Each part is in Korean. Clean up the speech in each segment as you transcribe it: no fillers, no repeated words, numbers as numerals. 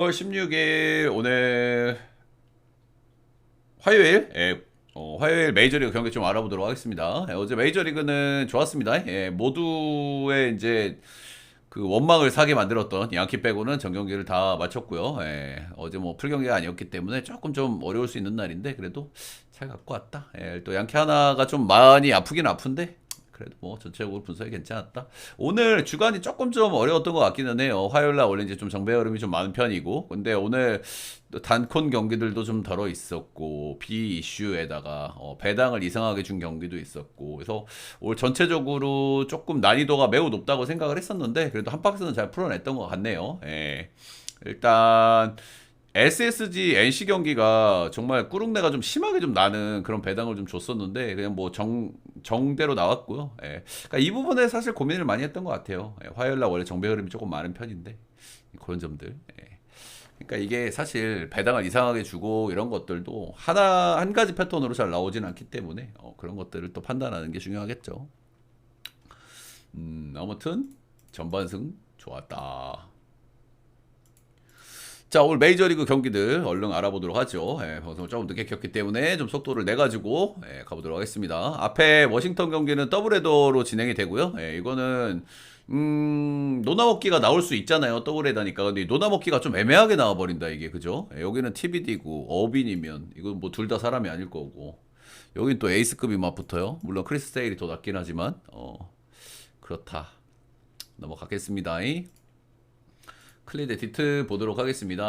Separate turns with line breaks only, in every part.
10월 16일 오늘 화요일 화요일 메이저리그 경기 좀 알아보도록 하겠습니다. 어제 메이저리그는 좋았습니다. 모두의 이제 그 원망을 사게 만들었던 양키 빼고는 전 경기를 다 마쳤고요. 어제 뭐 풀경기가 아니었기 때문에 조금 좀 어려울 수 있는 날인데 그래도 잘 갖고 왔다. 또 양키 하나가 좀 많이 아프긴 아픈데 그래도 뭐 전체적으로 분석이 괜찮았다. 오늘 주간이 조금 좀 어려웠던 것 같기는 해요. 화요일 날 원래 이제 좀 정배 흐름이 좀 많은 편이고, 근데 오늘 또 단콘 경기들도 좀 덜어 있었고, 비 이슈에다가 배당을 이상하게 준 경기도 있었고, 그래서 올 전체적으로 조금 난이도가 매우 높다고 생각을 했었는데, 그래도 한 박스는 잘 풀어냈던 것 같네요. 일단 SSG NC 경기가 정말 꾸룩내가 좀 심하게 좀 나는 그런 배당을 좀 줬었는데 그냥 뭐 정대로 나왔고요. 그러니까 이 부분에 사실 고민을 많이 했던 것 같아요. 화요일 날 원래 정배 흐름이 조금 많은 편인데 그런 점들. 그러니까 이게 사실 배당을 이상하게 주고 이런 것들도 한 가지 패턴으로 잘 나오진 않기 때문에 그런 것들을 또 판단하는 게 중요하겠죠. 아무튼 전반승 좋았다. 자, 오늘 메이저리그 경기들 얼른 알아보도록 하죠. 방송을 조금 늦게 켰기 때문에 좀 속도를 내가지고 가보도록 하겠습니다. 앞에 워싱턴 경기는 더블헤더로 진행이 되고요. 이거는 노나먹기가 나올 수 있잖아요. 더블헤더니까. 근데 노나먹기가 좀 애매하게 나와버린다 이게 그죠? 여기는 TBD고 어빈이면 이건 뭐 둘 다 사람이 아닐 거고. 여긴 또 에이스급이 막 붙어요. 물론 크리스 세일이 더 낫긴 하지만 그렇다. 넘어가겠습니다. 클리드 디트 보도록 하겠습니다.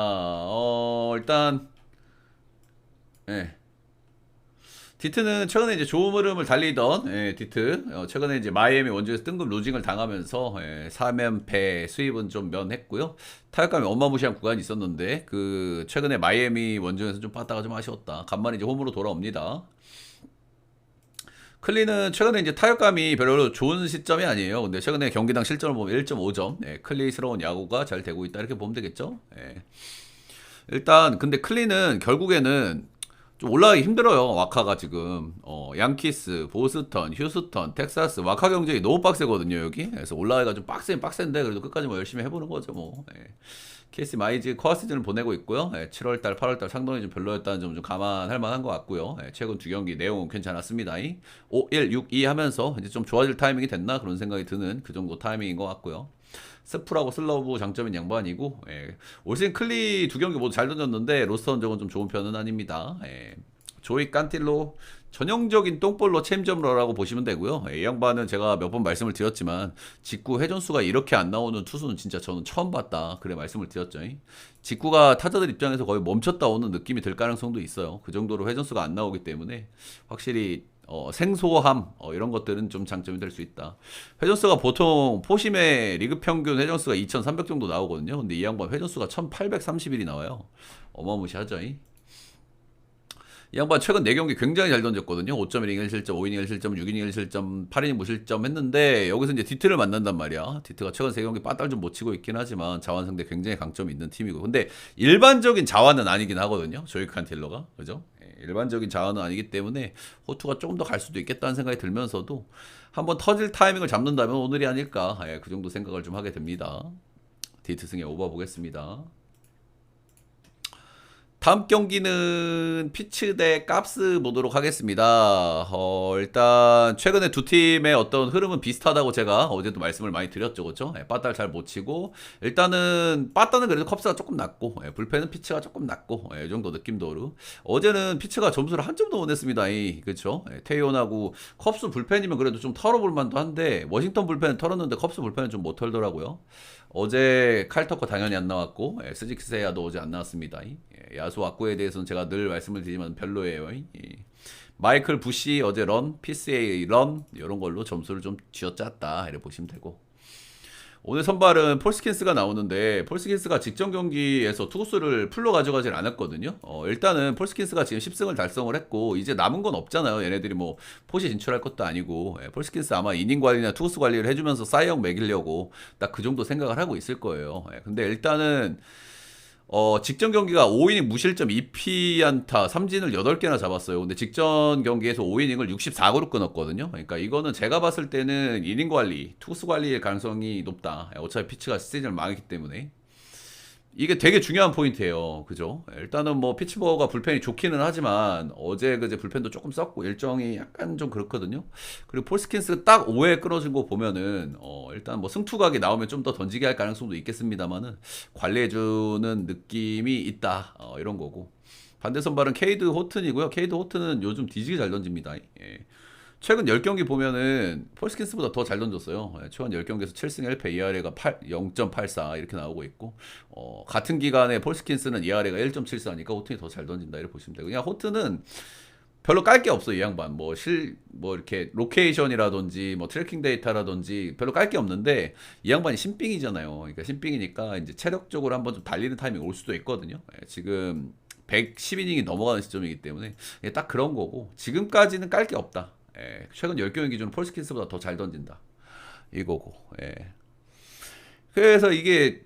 일단 예. 디트는 최근에 이제 좋은 흐름을 달리던 디트 최근에 이제 마이애미 원주에서 뜬금 루징을 당하면서 3연패 수입은 좀 면했고요. 타격감이 어마무시한 구간이 있었는데 그 최근에 마이애미 원주에서 좀 빠다가 좀 아쉬웠다. 간만에 이제 홈으로 돌아옵니다. 클리는 최근에 이제 타격감이 별로 좋은 시점이 아니에요. 근데 최근에 경기당 실점을 보면 1.5점. 클리스러운 야구가 잘 되고 있다. 이렇게 보면 되겠죠. 일단 근데 클리는 결국에는 좀 올라가기 힘들어요. 와카가 지금 양키스, 보스턴, 휴스턴, 텍사스 와카 경쟁이 너무 빡세거든요. 여기. 그래서 올라가기가 좀 빡센데 그래도 끝까지 뭐 열심히 해보는 거죠. 뭐. KC 마이즈 코어 시즌을 보내고 있고요. 7월달, 8월달 상당히 좀 별로였다는 점 좀 감안할 만한 것 같고요. 최근 두 경기 내용은 괜찮았습니다. 5, 1, 6, 2 하면서 이제 좀 좋아질 타이밍이 됐나 그런 생각이 드는 그 정도 타이밍인 것 같고요. 스프라고 슬러브 장점인 양반이고 올 시즌 클리 두 경기 모두 잘 던졌는데 로스터 흔적은 좀 좋은 편은 아닙니다. 조이 깐틸로 전형적인 똥볼로 챔점러라고 보시면 되고요. 이 양반은 제가 몇 번 말씀을 드렸지만 직구 회전수가 이렇게 안 나오는 투수는 진짜 저는 처음 봤다. 그래 말씀을 드렸죠. 직구가 타자들 입장에서 거의 멈췄다 오는 느낌이 들 가능성도 있어요. 그 정도로 회전수가 안 나오기 때문에 확실히 생소함 이런 것들은 좀 장점이 될 수 있다. 회전수가 보통 포심의 리그 평균 회전수가 2,300 정도 나오거든요. 근데 이 양반 회전수가 1,831이 나와요. 어마무시하죠. 이 양반 최근 4경기 굉장히 잘 던졌거든요. 5.1이닝 1실점, 5이닝 1실점, 6이닝 1실점, 8이닝 무실점 했는데 여기서 이제 디트를 만난단 말이야. 디트가 최근 3경기 빠따를 좀 못 치고 있긴 하지만 자완 상대 굉장히 강점이 있는 팀이고. 근데 일반적인 자완은 아니긴 하거든요. 조이 칸틸러가. 그죠? 일반적인 자완은 아니기 때문에 호투가 조금 더 갈 수도 있겠다는 생각이 들면서도 한번 터질 타이밍을 잡는다면 오늘이 아닐까. 그 정도 생각을 좀 하게 됩니다. 디트 승에 오버 보겠습니다. 다음 경기는 피츠 대 깝스 보도록 하겠습니다. 일단 최근에 두 팀의 어떤 흐름은 비슷하다고 제가 어제도 말씀을 많이 드렸죠, 그렇죠? 빠따를 잘 못 치고 일단은 빠따는 그래도 컵스가 조금 낮고 불펜은 피츠가 조금 낮고 이 정도 느낌도로 어제는 피츠가 점수를 한 점도 못 냈습니다. 그렇죠? 테이온하고 컵스 불펜이면 그래도 좀 털어볼 만도 한데 워싱턴 불펜은 털었는데 컵스 불펜은 좀 못 털더라고요. 어제 칼터커 당연히 안 나왔고 스직스에야도 어제 안 나왔습니다. 야수 악구에 대해서는 제가 늘 말씀을 드리지만 별로예요. 마이클 부시 어제 런, PCA 런 이런 걸로 점수를 좀 쥐어짰다 이렇게 보시면 되고 오늘 선발은 폴스킨스가 나오는데 폴스킨스가 직전 경기에서 투구수를 풀로 가져가질 않았거든요. 일단은 폴스킨스가 지금 10승을 달성을 했고 이제 남은 건 없잖아요. 얘네들이 뭐 포시 진출할 것도 아니고 폴스킨스 아마 이닝 관리나 투구수 관리를 해주면서 사이영 매기려고 딱 그 정도 생각을 하고 있을 거예요. 근데 일단은 직전 경기가 5이닝 무실점 2피안타, 삼진을 8개나 잡았어요. 근데 직전 경기에서 5이닝을 64그룹 끊었거든요. 그러니까 이거는 제가 봤을 때는 이닝 관리, 투수 관리의 가능성이 높다. 어차피 피치가 시즌을 망했기 때문에. 이게 되게 중요한 포인트예요. 그죠? 일단은 뭐 피츠버거가 불펜이 좋기는 하지만 어제 그제 불펜도 조금 썼고 일정이 약간 좀 그렇거든요. 그리고 폴스킨스 딱 5회 끊어진 거 보면은 일단 뭐 승투각이 나오면 좀 더 던지게 할 가능성도 있겠습니다만은 관리해주는 느낌이 있다. 이런 거고. 반대 선발은 케이드 호튼이고요. 케이드 호튼은 요즘 뒤지게 잘 던집니다. 예. 최근 10경기 보면은 폴스킨스보다 더 잘 던졌어요. 예, 최근 10경기에서 7승 1패 ERA가 0.84 이렇게 나오고 있고 같은 기간에 폴스킨스는 ERA가 1.74니까 호튼이 더 잘 던진다 이렇게 보시면 되고 그냥 호튼은 별로 깔 게 없어 이 양반 뭐 이렇게 로케이션이라든지 뭐 트래킹 데이터라든지 별로 깔 게 없는데 이 양반이 신빙이잖아요. 그러니까 신빙이니까 이제 체력적으로 한번 좀 달리는 타이밍 올 수도 있거든요. 예, 지금 110이닝이 넘어가는 시점이기 때문에 딱 그런 거고 지금까지는 깔 게 없다. 예, 최근 10경기 기준 폴스킨스보다 더 잘 던진다. 이거고. 예. 그래서 이게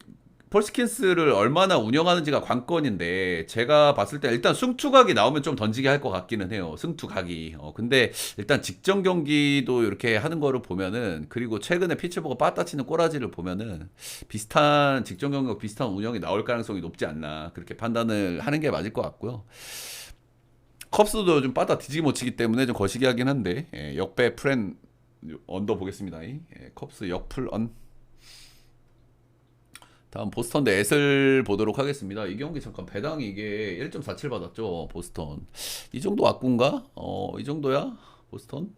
폴스킨스를 얼마나 운영하는지가 관건인데 제가 봤을 때 일단 승투각이 나오면 좀 던지게 할 것 같기는 해요. 승투각이. 근데 일단 직전 경기도 이렇게 하는 거를 보면은 그리고 최근에 피츠버거 빠따치는 꼬라지를 보면은 비슷한 직전 경기와 비슷한 운영이 나올 가능성이 높지 않나 그렇게 판단을 하는 게 맞을 것 같고요. 컵스도 요즘 빠따 뒤지게 못 치기 때문에 좀 거시기 하긴 한데 역배 프렌 언더 보겠습니다. 컵스 역풀 언. 다음 보스턴 대 애슬 보도록 하겠습니다. 이 경기 잠깐 배당이 이게 1.47 받았죠. 보스턴. 이 정도 왔군가? 이 정도야? 보스턴?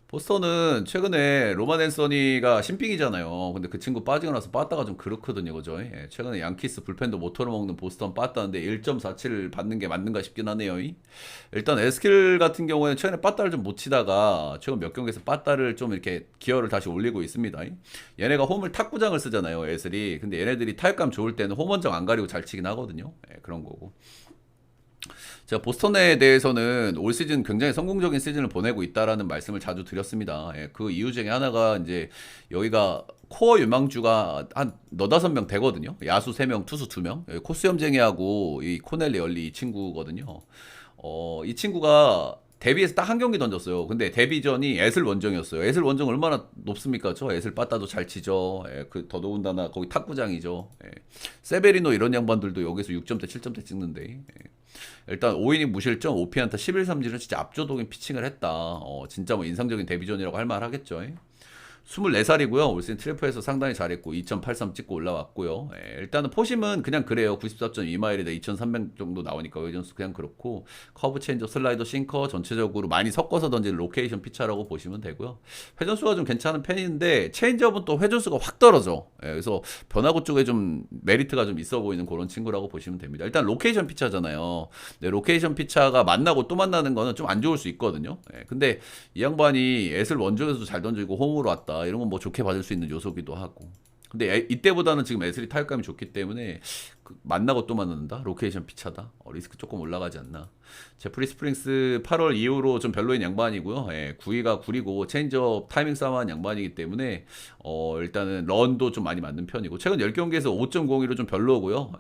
보스턴은 최근에 로만 앤서니가 신빙이잖아요. 근데 그 친구 빠지고 나서 빠따가 좀 그렇거든요. 그죠? 예, 최근에 양키스 불펜도 못 털어먹는 보스턴 빠따인데 1.47 받는 게 맞는가 싶긴 하네요. 일단 에스킬 같은 경우에는 최근에 빠따를 좀 못 치다가 최근 몇 경기에서 빠따를 좀 이렇게 기어를 다시 올리고 있습니다. 얘네가 홈을 탁구장을 쓰잖아요. 에슬이. 근데 얘네들이 타격감 좋을 때는 홈 원정 안 가리고 잘 치긴 하거든요. 예, 그런 거고. 제가 보스턴에 대해서는 올 시즌 굉장히 성공적인 시즌을 보내고 있다라는 말씀을 자주 드렸습니다. 예, 그 이유 중에 하나가 이제 여기가 코어 유망주가 한 너다섯 명 되거든요. 야수 3명, 투수 2명. 코스염쟁이하고 이 코넬리 얼리 이 친구거든요. 이 친구가 데뷔에서 딱 한 경기 던졌어요. 근데 데뷔전이 애슬 원정이었어요. 애슬 원정 얼마나 높습니까? 저 애슬 빠따도 잘 치죠. 예, 그 더더군다나 거기 탁구장이죠. 예. 세베리노 이런 양반들도 여기서 6점대, 7점대 찍는데. 예. 일단 5이닝 무실점, 5피안타 11삼진은 진짜 압도적인 피칭을 했다. 진짜 뭐 인상적인 데뷔전이라고 할 만하겠죠. 24살이고요. 올 시즌 트래프에서 상당히 잘했고 2.83 찍고 올라왔고요. 일단은 포심은 그냥 그래요. 94.2마일이다 2,300 정도 나오니까 외전수 그냥 그렇고 커브 체인저 슬라이더 싱커 전체적으로 많이 섞어서 던지는 로케이션 피처라고 보시면 되고요. 회전수가 좀 괜찮은 편인데 체인저업은 또 회전수가 확 떨어져. 그래서 변화구 쪽에 좀 메리트가 좀 있어 보이는 그런 친구라고 보시면 됩니다. 일단 로케이션 피처잖아요. 네, 로케이션 피처가 만나고 또 만나는 거는 좀 안 좋을 수 있거든요. 근데 이 양반이 애슬 원정에서도 잘 던지고 홈으로 왔다. 이런 건 뭐 좋게 받을 수 있는 요소기도 하고. 근데 이때보다는 지금 애슬이 타격감이 좋기 때문에 만나고 또 만난다? 로케이션 피차다? 리스크 조금 올라가지 않나? 제프리 스프링스 8월 이후로 좀 별로인 양반이고요. 9위가 구리고 체인지업 타이밍 싸움한 양반이기 때문에 일단은 런도 좀 많이 맞는 편이고 최근 10경기에서 5.02로 좀 별로고요.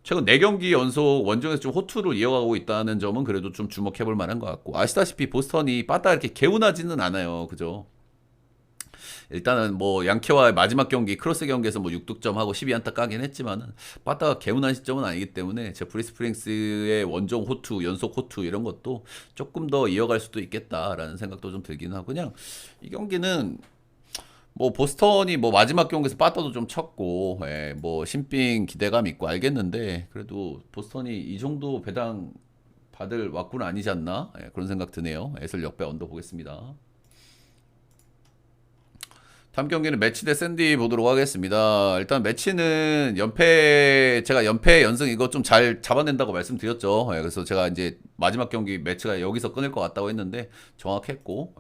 최근 4경기 연속 원정에서 좀 호투를 이어가고 있다는 점은 그래도 좀 주목해볼 만한 것 같고 아시다시피 보스턴이 빠따 이렇게 개운하지는 않아요. 그죠? 일단은 뭐 양키와의 마지막 경기 크로스 경기에서 뭐 6득점하고 12안타 까긴 했지만은 빠따가 개운한 시점은 아니기 때문에 제프리 스프링스의 원정 호투, 연속 호투 이런 것도 조금 더 이어갈 수도 있겠다라는 생각도 좀 들긴 하고 그냥 이 경기는 뭐 보스턴이 뭐 마지막 경기에서 빠따도 좀 쳤고 뭐 신빙 기대감 있고 알겠는데 그래도 보스턴이 이 정도 배당 받을 왁구는 아니지 않나 그런 생각 드네요. 애슬 역배 언더 보겠습니다. 다음 경기는 매치 대 샌디 보도록 하겠습니다. 일단 매치는 제가 연패 연승 이거 좀 잘 잡아낸다고 말씀드렸죠. 그래서 제가 이제 마지막 경기 매치가 여기서 끊을 것 같다고 했는데 정확했고,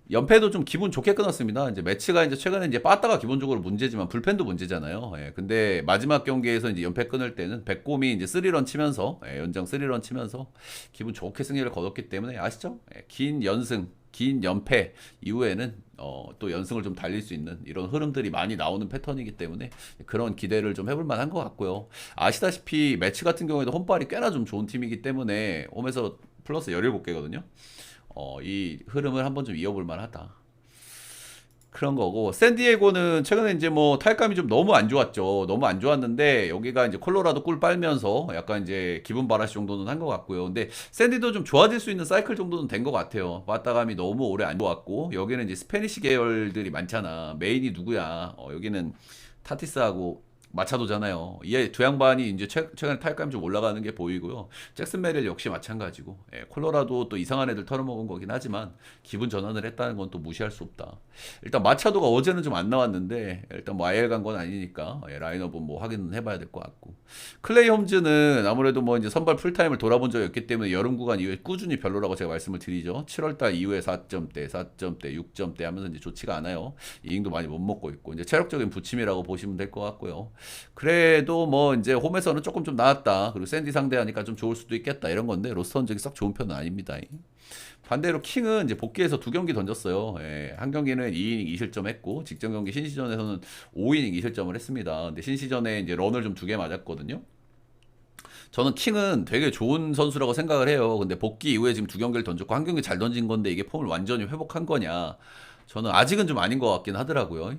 연패도 좀 기분 좋게 끊었습니다. 이제 매치가 이제 최근에 이제 빠따가 기본적으로 문제지만 불펜도 문제잖아요. 근데 마지막 경기에서 이제 연패 끊을 때는 백곰이 이제 3런 치면서, 연장 3런 치면서 기분 좋게 승리를 거뒀기 때문에 아시죠? 긴 연승, 긴 연패 이후에는 또 연승을 좀 달릴 수 있는 이런 흐름들이 많이 나오는 패턴이기 때문에 그런 기대를 좀 해볼 만한 것 같고요. 아시다시피 매치 같은 경우에도 홈발이 꽤나 좀 좋은 팀이기 때문에 홈에서 플러스 17개거든요. 이 흐름을 한번 좀 이어볼 만하다. 그런 거고 샌디에고는 최근에 이제 뭐 타격감이 좀 너무 안 좋았죠. 너무 안 좋았는데 여기가 이제 콜로라도 꿀 빨면서 약간 이제 기분 발화시 정도는 한 것 같고요. 근데 샌디도 좀 좋아질 수 있는 사이클 정도는 된 것 같아요. 바타감이 너무 오래 안 좋았고 여기는 이제 스페니시 계열들이 많잖아. 메인이 누구야? 여기는 타티스하고 마차도잖아요. 이 두 양반이 이제 최근에 타격감이 좀 올라가는 게 보이고요. 잭슨 메릴 역시 마찬가지고 콜로라도 또 이상한 애들 털어먹은 거긴 하지만 기분 전환을 했다는 건 또 무시할 수 없다. 일단 마차도가 어제는 좀 안 나왔는데 일단 뭐 아예 간 건 아니니까 라인업은 뭐 확인은 해봐야 될 것 같고 클레이 홈즈는 아무래도 뭐 이제 선발 풀타임을 돌아본 적이 없기 때문에 여름 구간 이후에 꾸준히 별로라고 제가 말씀을 드리죠. 7월달 이후에 4점대, 4점대, 6점대 하면서 이제 좋지가 않아요. 이잉도 많이 못 먹고 있고 이제 체력적인 부침이라고 보시면 될 것 같고요. 그래도 뭐 이제 홈에서는 조금 좀 나았다. 그리고 샌디 상대하니까 좀 좋을 수도 있겠다 이런 건데 로스터 흔적이 썩 좋은 편은 아닙니다. 반대로 킹은 이제 복귀해서 두 경기 던졌어요. 한 경기는 2이닝 2실점 했고 직전 경기 신시전에서는 5이닝 2실점을 했습니다. 근데 신시전에 이제 런을 좀 두 개 맞았거든요. 저는 킹은 되게 좋은 선수라고 생각을 해요. 근데 복귀 이후에 지금 두 경기를 던졌고 한 경기 잘 던진 건데 이게 폼을 완전히 회복한 거냐? 저는 아직은 좀 아닌 것 같긴 하더라고요.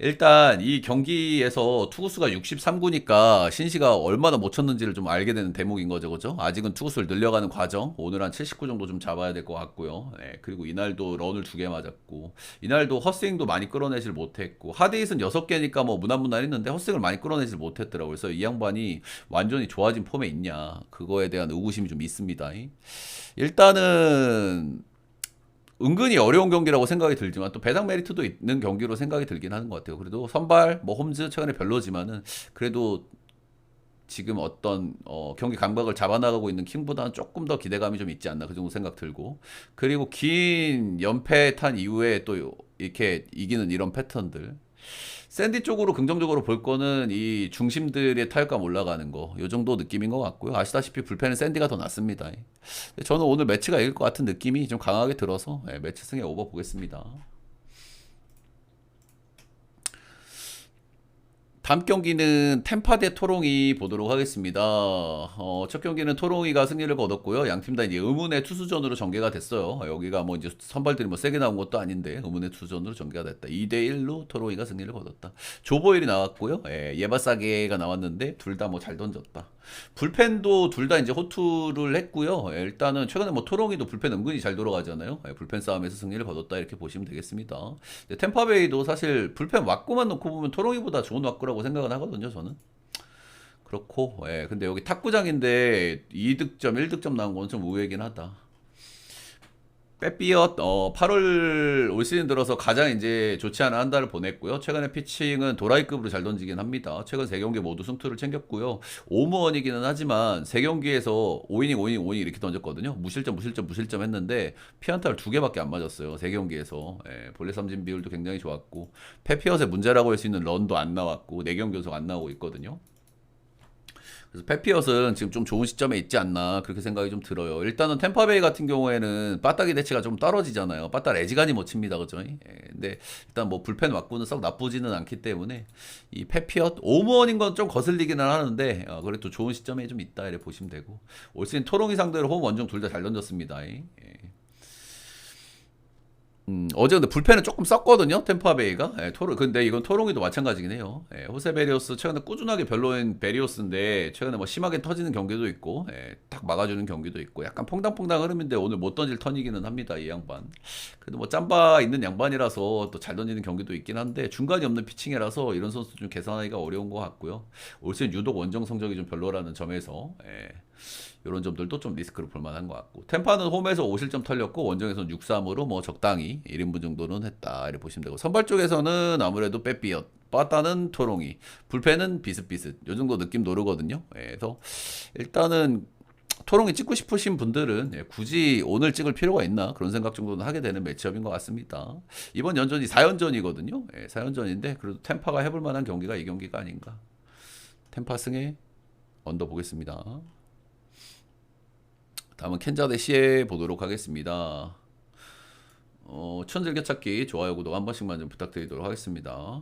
일단 이 경기에서 투구수가 63구니까 신시가 얼마나 못 쳤는지를 좀 알게 되는 대목인 거죠, 그죠? 아직은 투구수를 늘려가는 과정, 오늘 한 79 정도 좀 잡아야 될 것 같고요. 그리고 이날도 런을 두 개 맞았고, 이날도 헛스윙도 많이 끌어내질 못했고, 하드잇은 6개니까 뭐 무난무난했는데 헛스윙을 많이 끌어내질 못했더라고요. 그래서 이 양반이 완전히 좋아진 폼에 있냐, 그거에 대한 의구심이 좀 있습니다. 일단은 은근히 어려운 경기라고 생각이 들지만 또 배당 메리트도 있는 경기로 생각이 들긴 하는 것 같아요. 그래도 선발 뭐 홈즈 최근에 별로지만은 그래도 지금 어떤 경기 감각을 잡아나가고 있는 킹보다는 조금 더 기대감이 좀 있지 않나 그 정도 생각 들고 그리고 긴 연패 탄 이후에 또 이렇게 이기는 이런 패턴들 샌디 쪽으로 긍정적으로 볼 거는 이 중심들의 타격감 올라가는 거, 요 정도 느낌인 것 같고요. 아시다시피 불펜은 샌디가 더 낫습니다. 저는 오늘 매치가 이길 것 같은 느낌이 좀 강하게 들어서 매치 승에 오버 보겠습니다. 다음 경기는 템파 대 토롱이 보도록 하겠습니다. 첫 경기는 토롱이가 승리를 거뒀고요. 양 팀 다 이제 의문의 투수전으로 전개가 됐어요. 여기가 뭐 이제 선발들이 뭐 세게 나온 것도 아닌데 의문의 투수전으로 전개가 됐다. 2대1로 토롱이가 승리를 거뒀다. 조보일이 나왔고요. 예바사게가 나왔는데 둘 다 뭐 잘 던졌다. 불펜도 둘 다 이제 호투를 했고요. 일단은 최근에 뭐 토롱이도 불펜 은근히 잘 돌아가잖아요. 불펜 싸움에서 승리를 거뒀다 이렇게 보시면 되겠습니다. 템파베이도 사실 불펜 왁구만 놓고 보면 토롱이보다 좋은 왁구라고 생각은 하거든요. 저는. 그렇고 근데 여기 탁구장인데 2득점 1득점 나온 건 좀 의외긴 하다. 빼삐엇 8월 올 시즌 들어서 가장 이제 좋지 않은 한 달을 보냈고요. 최근에 피칭은 도라이급으로 잘 던지긴 합니다. 최근 3경기 모두 승투를 챙겼고요. 오무원이기는 하지만 3경기에서 5이닝 5이닝 5이닝 이렇게 던졌거든요. 무실점 무실점 무실점 했는데 피안타를 2개밖에 안 맞았어요. 3경기에서 볼넷 삼진 비율도 굉장히 좋았고 페피엇의 문제라고 할 수 있는 런도 안 나왔고 4경기 연속 안 나오고 있거든요. 그래서 페피엇은 지금 좀 좋은 시점에 있지 않나 그렇게 생각이 좀 들어요. 일단은 템파베이 같은 경우에는 빠따기 대치가 좀 떨어지잖아요. 빠따 레지간이 못 칩니다, 그죠? 근데 일단 뭐 불펜 왁구는 썩 나쁘지는 않기 때문에 이 페피엇 오무원인 건 좀 거슬리기는 하는데 그래도 좋은 시점에 좀 있다 이렇게 보시면 되고 올 시즌 토롱이 상대로 홈 원정 둘 다 잘 던졌습니다. 어제 근데 불펜은 조금 썼거든요. 템파베이가. 근데 이건 토롱이도 마찬가지긴 해요. 호세 베리오스 최근에 꾸준하게 별로인 베리오스인데 최근에 뭐 심하게 터지는 경기도 있고 딱 막아주는 경기도 있고 약간 퐁당퐁당 흐름인데 오늘 못 던질 턴이기는 합니다. 이 양반. 그래도 뭐 짬바 있는 양반이라서 또 잘 던지는 경기도 있긴 한데 중간이 없는 피칭이라서 이런 선수 좀 계산하기가 어려운 것 같고요. 올 시즌 유독 원정 성적이 좀 별로라는 점에서 이런 점들도 좀 리스크로 볼만한 것 같고 템파는 홈에서 5실점 털렸고 원정에서는 6-3으로 뭐 적당히 1인분 정도는 했다 이렇게 보시면 되고 선발 쪽에서는 아무래도 빼삐엇 빠따는 토롱이 불펜은 비슷비슷 요 정도 느낌 노르거든요. 그래서 일단은 토롱이 찍고 싶으신 분들은 굳이 오늘 찍을 필요가 있나 그런 생각 정도는 하게 되는 매치업인 것 같습니다. 이번 연전이 4연전이거든요. 4연전인데 그래도 템파가 해볼 만한 경기가 이 경기가 아닌가. 템파 승에 언더 보겠습니다. 다음은 켄자 대 시에 보도록 하겠습니다. 천즐겨 찾기 좋아요 구독 한 번씩만 좀 부탁드리도록 하겠습니다.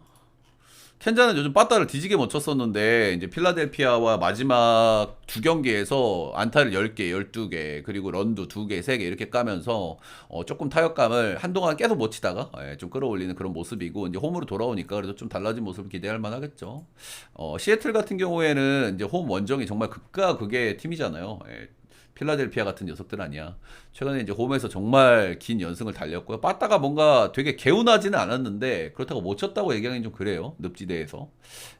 켄자는 요즘 빠따를 뒤지게 못 쳤었는데 이제 필라델피아와 마지막 두 경기에서 안타를 10개, 12개, 그리고 런도 2개, 3개 이렇게 까면서 조금 타격감을 한동안 계속 못 치다가 좀 끌어올리는 그런 모습이고 이제 홈으로 돌아오니까 그래도 좀 달라진 모습을 기대할 만하겠죠. 시애틀 같은 경우에는 이제 홈 원정이 정말 극과 극의 팀이잖아요. 필라델피아 같은 녀석들 아니야. 최근에 이제 홈에서 정말 긴 연승을 달렸고요. 빠따가 뭔가 되게 개운하지는 않았는데 그렇다고 못 쳤다고 얘기하기는 좀 그래요. 늪지대에서.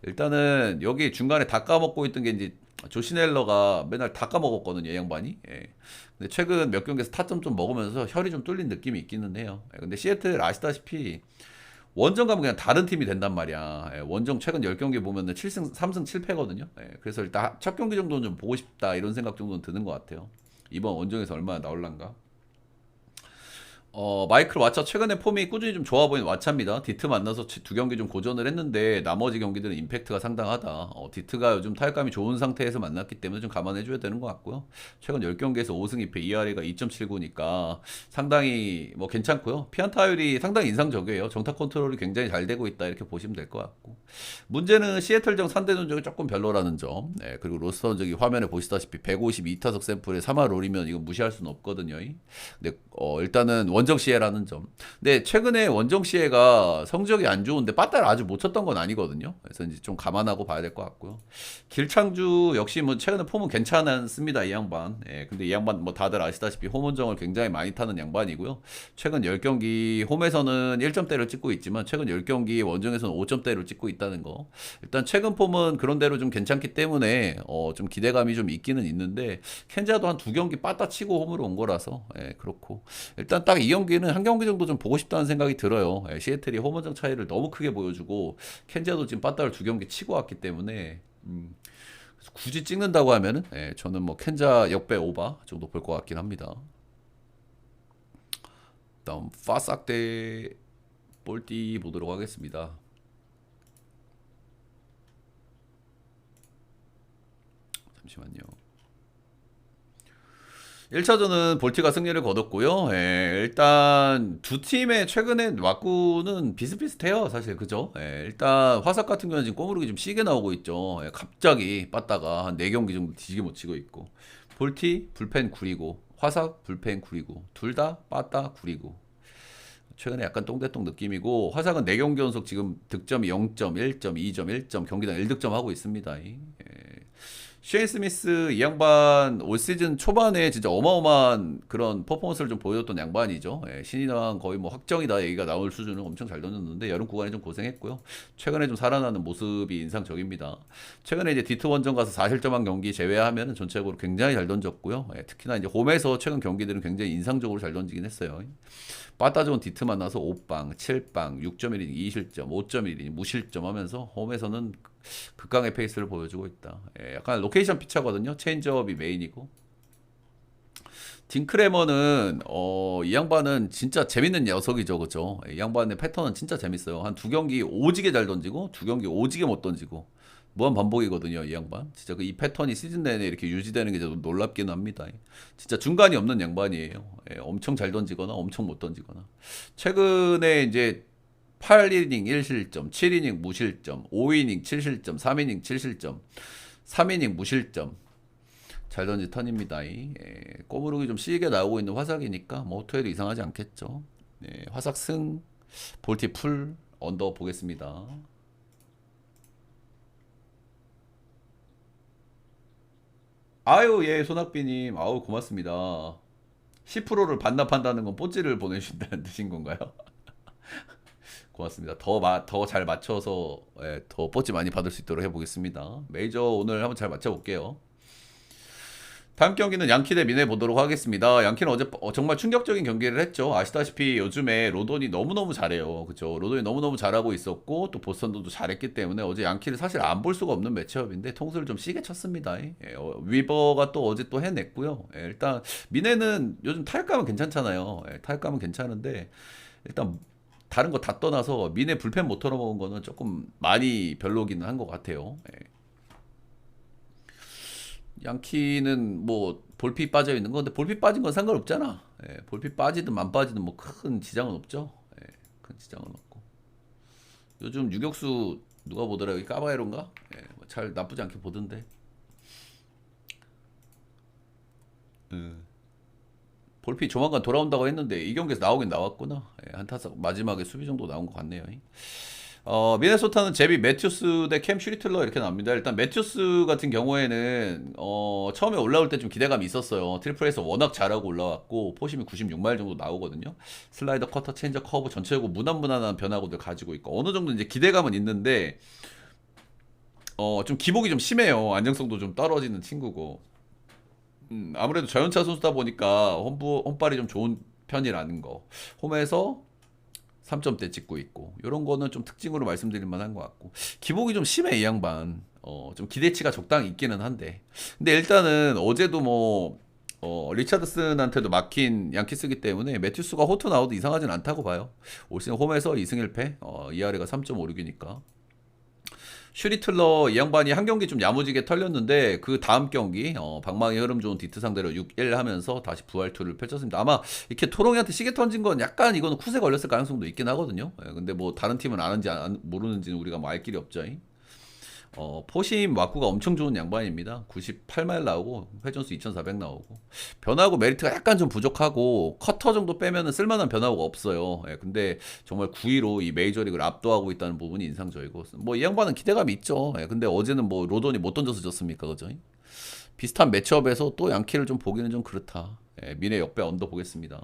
일단은 여기 중간에 다 까먹고 있던 게 이제 조시넬러가 맨날 다 까먹었거든요. 이 양반이. 예. 근데 최근 몇 경기에서 타점 좀 먹으면서 혈이 좀 뚫린 느낌이 있기는 해요. 근데 시애틀 아시다시피 원정 가면 그냥 다른 팀이 된단 말이야. 원정 최근 10경기 보면은 7승, 3승 7패거든요. 그래서 일단 첫 경기 정도는 좀 보고 싶다 이런 생각 정도는 드는 것 같아요. 이번 원정에서 얼마나 나올란가. 마이클 왓차 최근에 폼이 꾸준히 좀 좋아 보이는 왓차입니다. 디트 만나서 두 경기 좀 고전을 했는데 나머지 경기들은 임팩트가 상당하다. 디트가 요즘 타격감이 좋은 상태에서 만났기 때문에 좀 감안해줘야 되는 것 같고요. 최근 10경기에서 5승 2패, ERA가 2.79니까 상당히 뭐 괜찮고요. 피안타율이 상당히 인상적이에요. 정타 컨트롤이 굉장히 잘 되고 있다 이렇게 보시면 될 것 같고. 문제는 시애틀정 상대 전적이 조금 별로라는 점. 그리고 로스터 전적이 화면에 보시다시피 152타석 샘플에 3할 롤이면 이거 무시할 수는 없거든요. 근데 일단은 원정 시에라는 점. 근데 최근에 원정 시에가 성적이 안 좋은데 빠따를 아주 못 쳤던 건 아니거든요. 그래서 이제 좀 감안하고 봐야 될 것 같고요. 길창주 역시 뭐 최근에 폼은 괜찮습니다. 이 양반. 근데 이 양반 뭐 다들 아시다시피 홈 원정을 굉장히 많이 타는 양반이고요. 최근 10경기 홈에서는 1점대를 찍고 있지만 최근 10경기 원정에서는 5점대를 찍고 있다는 거. 일단 최근 폼은 그런 대로 좀 괜찮기 때문에 좀 기대감이 좀 있기는 있는데 켄자도 한 두 경기 빠따 치고 홈으로 온 거라서 그렇고 일단 딱 이 경기는 한 경기 정도 좀 보고 싶다는 생각이 들어요. 시애틀이 홈원정 차이를 너무 크게 보여주고 켄자도 지금 빠따를 두 경기 치고 왔기 때문에 굳이 찍는다고 하면은 저는 뭐 켄자 역배 오바 정도 볼 것 같긴 합니다. 다음 파삭 대 볼띠 보도록 하겠습니다. 잠시만요. 1차전은 볼티가 승리를 거뒀고요. 일단 두 팀의 최근에 왁구는 비슷비슷해요. 사실 그죠? 일단 화삭 같은 경우는 지금 꼬무르기 좀 시게 나오고 있죠. 갑자기 빠따가 한 4경기 정도 뒤지게 못 치고 있고 볼티 불펜 구리고 화삭 불펜 구리고 둘 다 빠따 구리고 최근에 약간 똥대똥 느낌이고 화삭은 4경기 연속 지금 득점이 0점, 1점, 2점, 1점 경기당 1득점 하고 있습니다. 쉐인 스미스 이 양반 올 시즌 초반에 진짜 어마어마한 그런 퍼포먼스를 좀 보여줬던 양반이죠. 신인왕 거의 뭐 확정이다 얘기가 나올 수준은 엄청 잘 던졌는데 여름 구간에 좀 고생했고요. 최근에 좀 살아나는 모습이 인상적입니다. 최근에 이제 디트 원정 가서 4실점한 경기 제외하면 전체적으로 굉장히 잘 던졌고요. 특히나 이제 홈에서 최근 경기들은 굉장히 인상적으로 잘 던지긴 했어요. 빠따 좋은 디트 만나서 5방, 7방, 6.1이닝, 2실점, 5.1이닝, 무실점 하면서 홈에서는 극강의 페이스를 보여주고 있다. 약간 로케이션 피처거든요. 체인지업이 메인이고. 딩크레머는 이 양반은 진짜 재밌는 녀석이죠. 그죠? 이 양반의 패턴은 진짜 재밌어요. 한 두 경기 오지게 잘 던지고 두 경기 오지게 못 던지고 무한 반복이거든요. 이 양반. 진짜 이 패턴이 시즌 내내 이렇게 유지되는 게 좀 놀랍긴 합니다. 진짜 중간이 없는 양반이에요. 엄청 잘 던지거나 엄청 못 던지거나. 최근에 이제 8이닝 1실점, 7이닝 무실점, 5이닝 7실점, 3이닝 7실점, 3이닝 무실점. 잘 던진 턴입니다. 꼬부르기 좀 시게 나오고 있는 화삭이니까 뭐 토해도 이상하지 않겠죠. 화삭 승, 볼티 풀, 언더 보겠습니다. 아유, 예, 손학비님. 아우, 고맙습니다. 10%를 반납한다는 건 뽀찌를 보내주신다는 뜻인 건가요? 고맙습니다. 더 잘 맞춰서 더 뽀찌 많이 받을 수 있도록 해보겠습니다. 메이저 오늘 한번 잘 맞춰볼게요. 다음 경기는 양키 대 미네 보도록 하겠습니다. 양키는 어제 정말 충격적인 경기를 했죠. 아시다시피 요즘에 로돈이 너무너무 잘해요. 그죠? 로돈이 너무너무 잘하고 있었고 또 보스턴도 잘했기 때문에 어제 양키를 사실 안 볼 수가 없는 매치업인데 통수를 좀 시게 쳤습니다. 위버가 또 어제 또 해냈고요. 일단 미네는 요즘 타격감은 괜찮잖아요. 타격감은 괜찮은데 일단 다른 거 다 떠나서 미네 불펜 못 털어먹은 거는 조금 많이 별로기는 한 것 같아요. 양키는 뭐 볼피 빠져 있는 거 근데 볼피 빠진 건 상관없잖아. 볼피 빠지든 안 빠지든 뭐 큰 지장은 없죠. 큰 지장은 없고 요즘 유격수 누가 보더라? 여기 까바에로인가? 예, 뭐잘 나쁘지 않게 보던데. 음. 볼피 조만간 돌아온다고 했는데 이 경기에서 나오긴 나왔구나. 예, 한 타석 마지막에 수비 정도 나온 것 같네요. 미네소타는 제비 매튜스 대 캠 슈리틀러 이렇게 나옵니다. 일단 매튜스 같은 경우에는 처음에 올라올 때 좀 기대감이 있었어요. 트리플에서 워낙 잘하고 올라왔고 포심이 96마일 정도 나오거든요. 슬라이더, 커터, 체인저, 커브 전체적으로 무난무난한 변화구들 가지고 있고 어느 정도 이제 기대감은 있는데 좀 기복이 좀 심해요. 안정성도 좀 떨어지는 친구고. 아무래도 저연차 선수다 보니까 홈발이 좀 좋은 편이라는 거. 홈에서 3점대 찍고 있고 이런 거는 좀 특징으로 말씀드릴 만한 것 같고 기복이 좀 심해 이 양반. 좀 기대치가 적당히 있기는 한데 근데 일단은 어제도 뭐 리차드슨한테도 막힌 양키스기 때문에 매튜스가 호투 나와도 이상하진 않다고 봐요. 올 시즌 홈에서 2승 1패 ERA가 3.56이니까 슈리틀러 이 양반이 한 경기 좀 야무지게 털렸는데 그 다음 경기 방망이 흐름 좋은 디트 상대로 6-1 하면서 다시 부활투를 펼쳤습니다. 아마 이렇게 토롱이한테 시계 던진 건 약간 이거는 쿠세 걸렸을 가능성도 있긴 하거든요. 예, 근데 뭐 다른 팀은 아는지 모르는지는 우리가 뭐 알 길이 없죠. 포심 와꾸가 엄청 좋은 양반입니다. 98마일 나오고 회전수 2400 나오고 변화구 메리트가 약간 좀 부족하고 커터 정도 빼면은 쓸만한 변화구가 없어요. 예, 근데 정말 9위로 이 메이저리그를 압도하고 있다는 부분이 인상적이고 뭐 이 양반은 기대감이 있죠. 예, 근데 어제는 뭐 로돈이 못 던져서 졌습니까, 그죠? 비슷한 매치업에서 또 양키를 좀 보기는 좀 그렇다. 예, 미래 역배 언더 보겠습니다.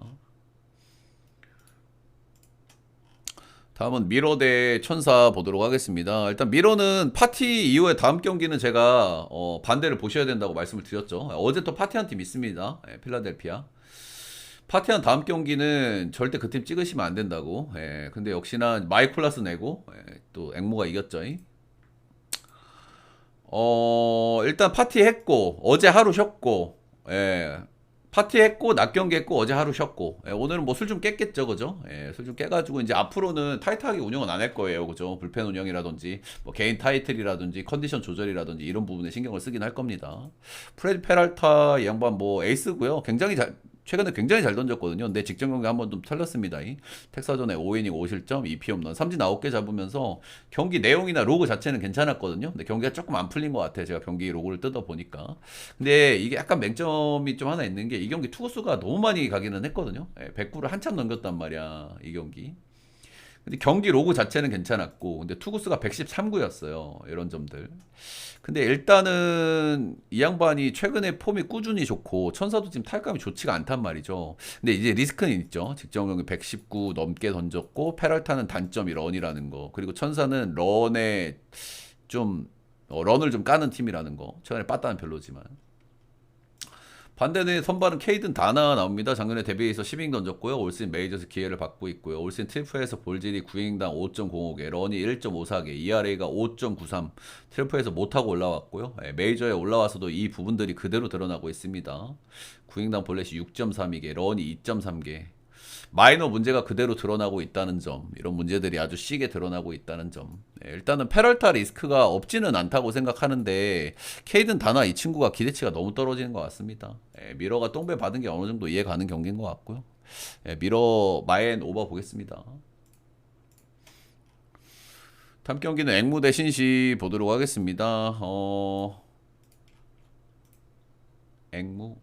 다음은 미러 대 천사 보도록 하겠습니다. 일단 미러는 파티 이후에 다음 경기는 제가 반대를 보셔야 된다고 말씀을 드렸죠. 어제 또 파티한 팀 있습니다. 예, 필라델피아. 파티한 다음 경기는 절대 그 팀 찍으시면 안 된다고. 예, 근데 역시나 마이콜라스 내고 또 앵무가 이겼죠. 일단 파티했고 어제 하루 쉬었고 예, 파티했고 낮 경기했고 어제 하루 쉬었고 예, 오늘은 뭐 술 좀 깼겠죠, 그죠? 예, 술 좀 깨가지고 이제 앞으로는 타이트하게 운영은 안 할 거예요, 그죠? 불펜 운영이라든지 뭐 개인 타이틀이라든지 컨디션 조절이라든지 이런 부분에 신경을 쓰긴 할 겁니다. 프레디 페랄타 이 양반 뭐 에이스고요, 굉장히 잘 최근에 굉장히 잘 던졌거든요. 근데 직전 경기 한번 좀 털렸습니다. 텍사전에 5이닝 5실점, 2피 홈런, 삼진 9개 잡으면서 경기 내용이나 로그 자체는 괜찮았거든요. 근데 경기가 조금 안 풀린 것 같아요. 제가 경기 로그를 뜯어 보니까. 근데 이게 약간 맹점이 좀 하나 있는 게 이 경기 투구수가 너무 많이 가기는 했거든요. 109를 한참 넘겼단 말이야, 이 경기. 근데 경기 로그 자체는 괜찮았고 근데 투구수가 113구였어요. 이런 점들. 근데 일단은 이 양반이 최근에 폼이 꾸준히 좋고 천사도 지금 타격감이 좋지가 않단 말이죠. 근데 이제 리스크는 있죠. 직전 경기 119 넘게 던졌고 페랄타는 단점이 런이라는 거. 그리고 천사는 런에 좀 런을 좀 까는 팀이라는 거. 최근에 빠따는 별로지만. 반대는 선발은 케이든 다나 나옵니다. 작년에 데뷔해서 10이닝 던졌고요. 올 시즌 메이저에서 기회를 받고 있고요. 올 시즌 트리플에서 볼질이 9이닝당 5.05개, 런이 1.54개, ERA가 5.93, 트리플에서 못하고 올라왔고요. 메이저에 올라와서도 이 부분들이 그대로 드러나고 있습니다. 9이닝당 볼넷이 6.32개, 런이 2.3개. 마이너 문제가 그대로 드러나고 있다는 점, 이런 문제들이 아주 시게 드러나고 있다는 점. 일단은 페럴타 리스크가 없지는 않다고 생각하는데 케이든 다나 이 친구가 기대치가 너무 떨어지는 것 같습니다. 미러가 똥배 받은 게 어느 정도 이해 가는 경기인 것 같고요. 미러 마엔 오버 보겠습니다. 다음 경기는 앵무 대 신시 보도록 하겠습니다. 앵무.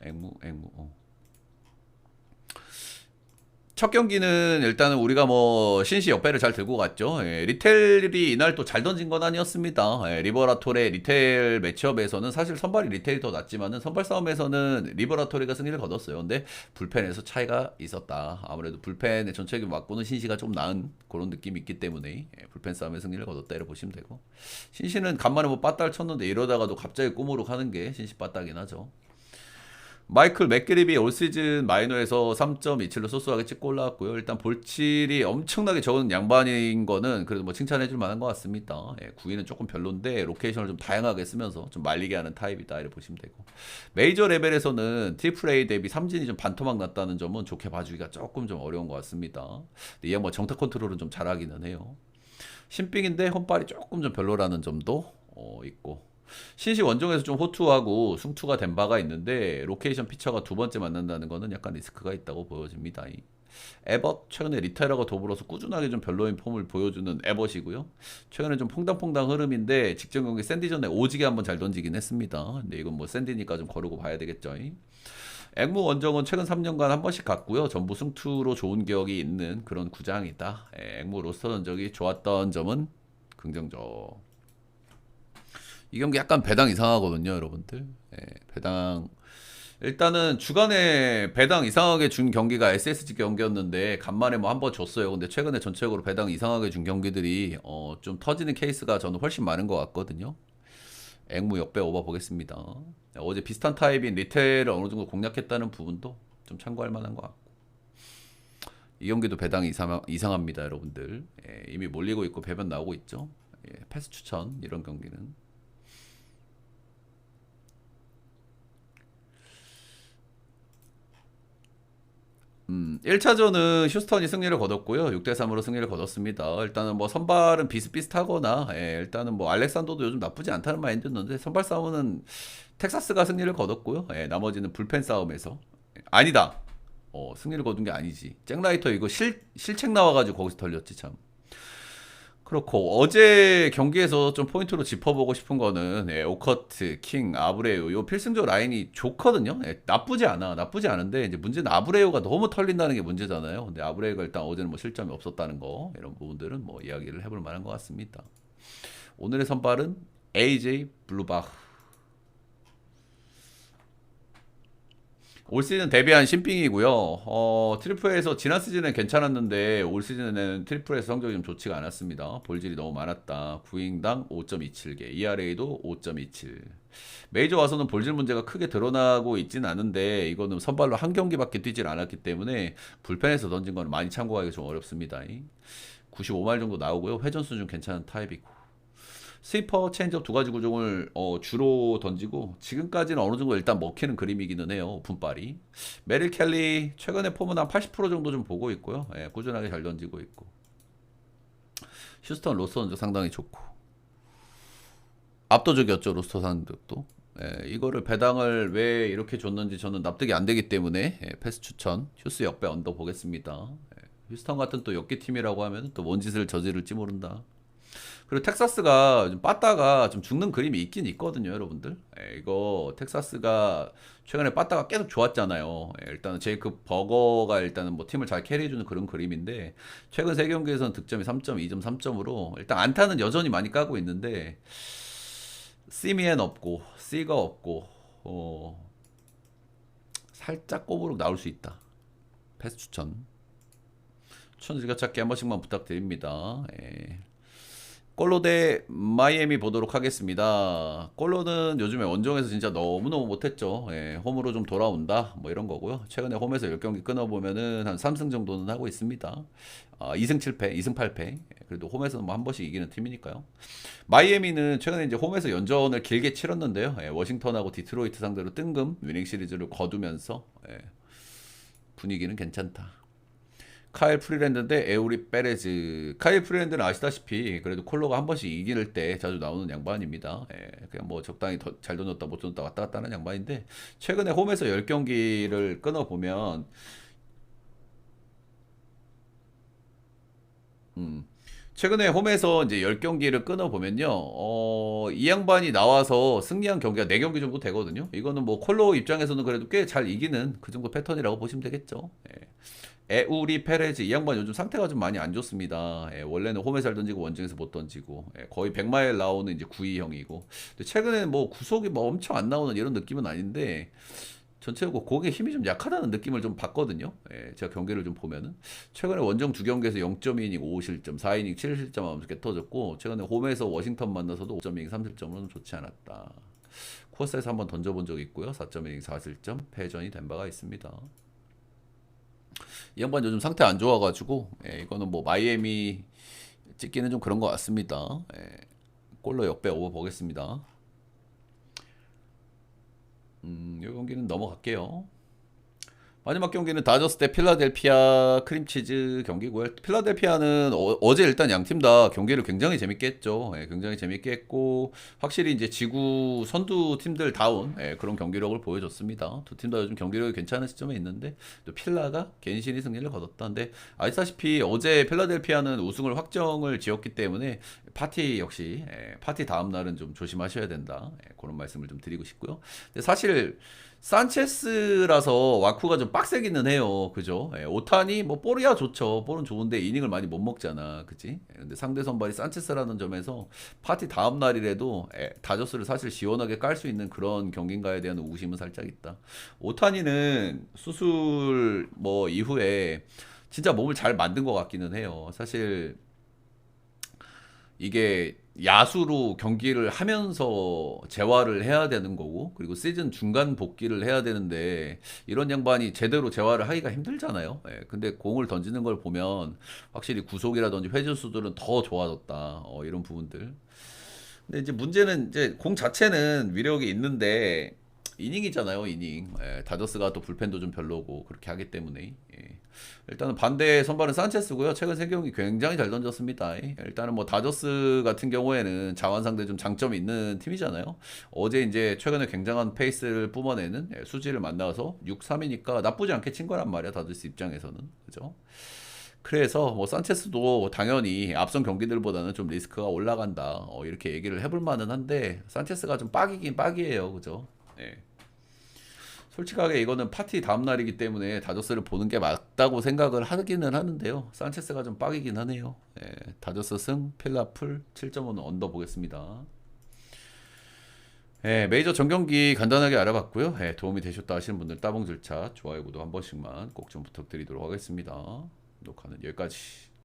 첫 경기는 일단은 우리가 뭐 신시 역배를 잘 들고 갔죠. 리텔이 이날 또 잘 던진 건 아니었습니다. 리버라토레 리텔 매치업에서는 사실 선발이 리텔이 더 낫지만은 선발 싸움에서는 리버라토레가 승리를 거뒀어요. 근데 불펜에서 차이가 있었다. 아무래도 불펜의 전체적인 맞고는 신시가 좀 나은 그런 느낌이 있기 때문에 불펜 싸움에 승리를 거뒀다 이렇게 보시면 되고 신시는 간만에 뭐 빠따를 쳤는데 이러다가도 갑자기 꾸무룩 하는 게 신시 빠따긴 하죠. 마이클 맥그립이 올 시즌 마이너에서 3.27로 소소하게 찍고 올라왔고요. 일단 볼칠이 엄청나게 적은 양반인 거는 그래도 뭐 칭찬해줄 만한 것 같습니다. 9위는 조금 별론데 로케이션을 좀 다양하게 쓰면서 좀 말리게 하는 타입이다 이렇게 보시면 되고 메이저 레벨에서는 트리플 A 대비 삼진이 좀 반토막 났다는 점은 좋게 봐주기가 조금 좀 어려운 것 같습니다. 이 양반 정타 컨트롤은 좀 잘하기는 해요. 신빙인데 홈발이 조금 좀 별로라는 점도 있고 신시 원정에서 좀 호투하고 승투가 된 바가 있는데 로케이션 피처가 두 번째 만난다는 거는 약간 리스크가 있다고 보여집니다. 에벗 최근에 리테일하고 더불어서 꾸준하게 좀 별로인 폼을 보여주는 에벗이고요. 최근에 좀 퐁당퐁당 흐름인데 직전 경기 샌디 전에 오지게 한번 잘 던지긴 했습니다. 근데 이건 뭐 샌디니까 좀 거르고 봐야 되겠죠. 앵무 원정은 최근 3년간 한 번씩 갔고요. 전부 승투로 좋은 기억이 있는 그런 구장이다. 앵무 로스터 전적이 좋았던 점은 긍정적. 이 경기 약간 배당 이상하거든요, 여러분들. 배당 일단은 주간에 배당 이상하게 준 경기가 SSG 경기였는데 간만에 뭐 한 번 줬어요. 근데 최근에 전체적으로 배당 이상하게 준 경기들이 좀 터지는 케이스가 저는 훨씬 많은 것 같거든요. 앵무 역배 오버 보겠습니다. 어제 비슷한 타입인 리테일을 어느 정도 공략했다는 부분도 좀 참고할 만한 것 같고 이 경기도 배당이 이상합니다, 여러분들. 이미 몰리고 있고 배변 나오고 있죠. 패스 추천 이런 경기는. 1차전은 휴스턴이 승리를 거뒀고요. 6대3으로 승리를 거뒀습니다. 일단은 뭐 선발은 비슷비슷하거나, 일단은 뭐 알렉산더도 요즘 나쁘지 않다는 마인드였는데, 선발 싸움은 텍사스가 승리를 거뒀고요. 나머지는 불펜 싸움에서. 아니다. 승리를 거둔 게 아니지. 잭라이터 이거 실책 나와가지고 거기서 털렸지, 참. 그렇고 어제 경기에서 좀 포인트로 짚어보고 싶은 거는 오커트, 킹, 아브레우 요 필승조 라인이 좋거든요. 나쁘지 않아. 나쁘지 않은데 이제 문제는 아브레우가 너무 털린다는 게 문제잖아요. 근데 아브레우가 일단 어제는 뭐 실점이 없었다는 거 이런 부분들은 뭐 이야기를 해볼 만한 것 같습니다. 오늘의 선발은 AJ 블루바흐. 올 시즌 데뷔한 신빙이고요. 트리플에서 지난 시즌은 괜찮았는데 올 시즌에는 트리플에서 성적이 좀 좋지가 않았습니다. 볼질이 너무 많았다. 구인당 5.27개, ERA도 5.27. 메이저 와서는 볼질 문제가 크게 드러나고 있지는 않은데 이거는 선발로 한 경기밖에 뛰질 않았기 때문에 불펜에서 던진 건 많이 참고하기 좀 어렵습니다. 95마일 정도 나오고요. 회전 수준 괜찮은 타입이고. 스위퍼, 체인지업 두 가지 구종을 주로 던지고 지금까지는 어느 정도 일단 먹히는 그림이기는 해요. 오픈발이. 메릴 켈리 최근에 폼은 한 80% 정도 좀 보고 있고요. 꾸준하게 잘 던지고 있고. 휴스턴 로스터 던적 상당히 좋고. 압도적이었죠. 로스터 상득도. 이거를 배당을 왜 이렇게 줬는지 저는 납득이 안 되기 때문에 패스 추천 휴스 역배 언더 보겠습니다. 휴스턴 같은 또 역기 팀이라고 하면 또 뭔 짓을 저지를지 모른다. 그리고 텍사스가 좀 빠따가 좀 죽는 그림이 있긴 있거든요, 여러분들. 이거 텍사스가 최근에 빠따가 계속 좋았잖아요. 일단은 제이크 버거가 일단은 뭐 팀을 잘 캐리해주는 그런 그림인데 최근 세 경기에서는 득점이 3점, 2점, 3점으로 일단 안타는 여전히 많이 까고 있는데 시미엔 없고 C가 없고 살짝 꼬부룩 나올 수 있다. 패스 추천. 추천 즐겨찾기 한 번씩만 부탁드립니다. 꼴로 대 마이애미 보도록 하겠습니다. 꼴로는 요즘에 원정에서 진짜 너무너무 못했죠. 홈으로 좀 돌아온다 뭐 이런 거고요. 최근에 홈에서 10경기 끊어보면은 한 3승 정도는 하고 있습니다. 2승 7패, 2승 8패. 그래도 홈에서는 뭐 한 번씩 이기는 팀이니까요. 마이애미는 최근에 이제 홈에서 연전을 길게 치렀는데요. 워싱턴하고 디트로이트 상대로 뜬금 위닝 시리즈를 거두면서 분위기는 괜찮다. 카일 프리랜드인데 에우리 페레즈. 카일 프리랜드는 아시다시피 그래도 콜로가 한 번씩 이길 때 자주 나오는 양반입니다. 그냥 뭐 적당히 잘 던졌다 못 던졌다 왔다 갔다 하는 양반인데 최근에 홈에서 10경기를 끊어보면 최근에 홈에서 이제 10경기를 끊어보면요. 이 양반이 나와서 승리한 경기가 4경기 정도 되거든요. 이거는 뭐 콜로 입장에서는 그래도 꽤 잘 이기는 그 정도 패턴이라고 보시면 되겠죠. 에우리 페레즈 이 양반 요즘 상태가 좀 많이 안 좋습니다. 원래는 홈에 잘 던지고 원정에서 못 던지고 거의 100마일 나오는 이제 9위형이고 최근에는 뭐 구속이 뭐 엄청 안 나오는 이런 느낌은 아닌데 전체적으로 공의 힘이 좀 약하다는 느낌을 좀 받거든요. 제가 경기를 좀 보면은 최근에 원정 2경기에서 0.2이닝 5실점, 4이닝 7실점 하면서 개 터졌고 최근에 홈에서 워싱턴 만나서도 5.2이닝 3실점으로는 좋지 않았다. 코스에서 한번 던져본 적이 있고요. 4.1이닝 4실점 패전이 된 바가 있습니다. 이 양반 요즘 상태 안 좋아가지고 이거는 뭐 마이애미 찍기는 좀 그런 것 같습니다. 골로 역배 오버 보겠습니다. 이 경기는 넘어갈게요. 마지막 경기는 다저스 대 필라델피아 크림치즈 경기고요. 필라델피아는 제 일단 양 팀 다 경기를 굉장히 재밌게 했죠. 예, 굉장히 재밌게 했고 확실히 이제 지구 선두 팀들 다운 그런 경기력을 보여줬습니다. 두 팀 다 요즘 경기력이 괜찮은 시점에 있는데 또 필라가 괜시리 승리를 거뒀다는데 아시다시피 어제 필라델피아는 우승을 확정을 지었기 때문에 파티 역시 파티 다음 날은 좀 조심하셔야 된다. 그런 말씀을 좀 드리고 싶고요. 근데 사실 산체스라서 와쿠가 좀 빡세기는 해요. 그죠? 오타니 뭐 볼이야 좋죠. 볼은 좋은데 이닝을 많이 못 먹잖아. 그지? 근데 상대 선발이 산체스라는 점에서 파티 다음 날이라도 다저스를 사실 시원하게 깔 수 있는 그런 경기인가에 대한 의구심은 살짝 있다. 오타니는 수술 뭐 이후에 진짜 몸을 잘 만든 것 같기는 해요. 사실 이게 야수로 경기를 하면서 재활을 해야 되는 거고 그리고 시즌 중간 복귀를 해야 되는데 이런 양반이 제대로 재활을 하기가 힘들잖아요. 근데 공을 던지는 걸 보면 확실히 구속이라든지 회전 수들은 더 좋아졌다. 이런 부분들. 근데 이제 문제는 이제 공 자체는 위력이 있는데 이닝이잖아요, 이닝. 다저스가 또 불펜도 좀 별로고 그렇게 하기 때문에. 일단은 반대 선발은 산체스고요. 최근 세 경기 굉장히 잘 던졌습니다. 일단은 뭐 다저스 같은 경우에는 자완 상대 좀 장점이 있는 팀이잖아요. 어제 이제 최근에 굉장한 페이스를 뿜어내는 수지를 만나서 6-3이니까 나쁘지 않게 친 거란 말이야. 다저스 입장에서는. 그죠? 그래서 뭐 산체스도 당연히 앞선 경기들보다는 좀 리스크가 올라간다. 이렇게 얘기를 해볼 만은 한데 산체스가 좀 빡이긴 빡이에요. 그죠? 예. 솔직하게 이거는 파티 다음 날이기 때문에 다저스를 보는 게 맞다고 생각을 하기는 하는데요. 산체스가 좀 빡이긴 하네요. 예, 다저스 승, 필라풀 7.5는 언더 보겠습니다. 예, 메이저 전경기 간단하게 알아봤고요. 도움이 되셨다 하시는 분들 따봉 절차, 좋아요, 구독 한 번씩만 꼭 좀 부탁드리도록 하겠습니다. 녹화는 여기까지.